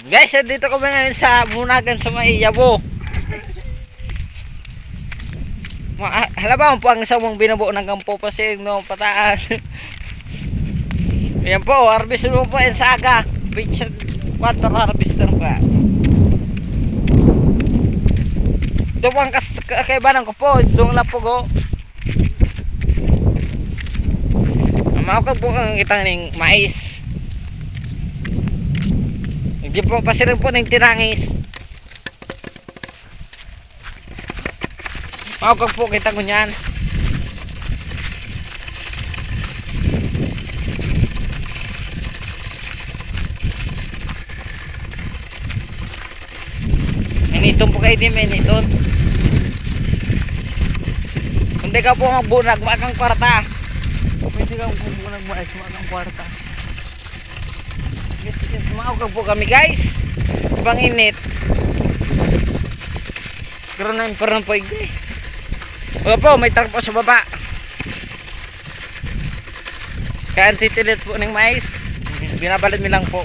Guys, dito kami ngayon sa Bunagan sa may Yabo. Hala ba po ang isang mong binubuo ng kampo pasig no pataas. Ayan po, harvest mo po yung saga. Beach 4 harvester pa. Doon po ang kakaibanan ko po, doon lang po go. Maukag po ang itang ng mais. Hindi po pasirin po ng tirangis. Maukag po kita ko niyan. Miniton po kayo din, miniton. Hindi ka po magbunag, makang kwarta. Pwede ka po magbunag, makang kwarta. Maukag po kami guys. Ibang init. Karoon na yung parang po wala po, may tarp po sa baba. Kaya antitilit po ng mais. Binabalad mi lang po.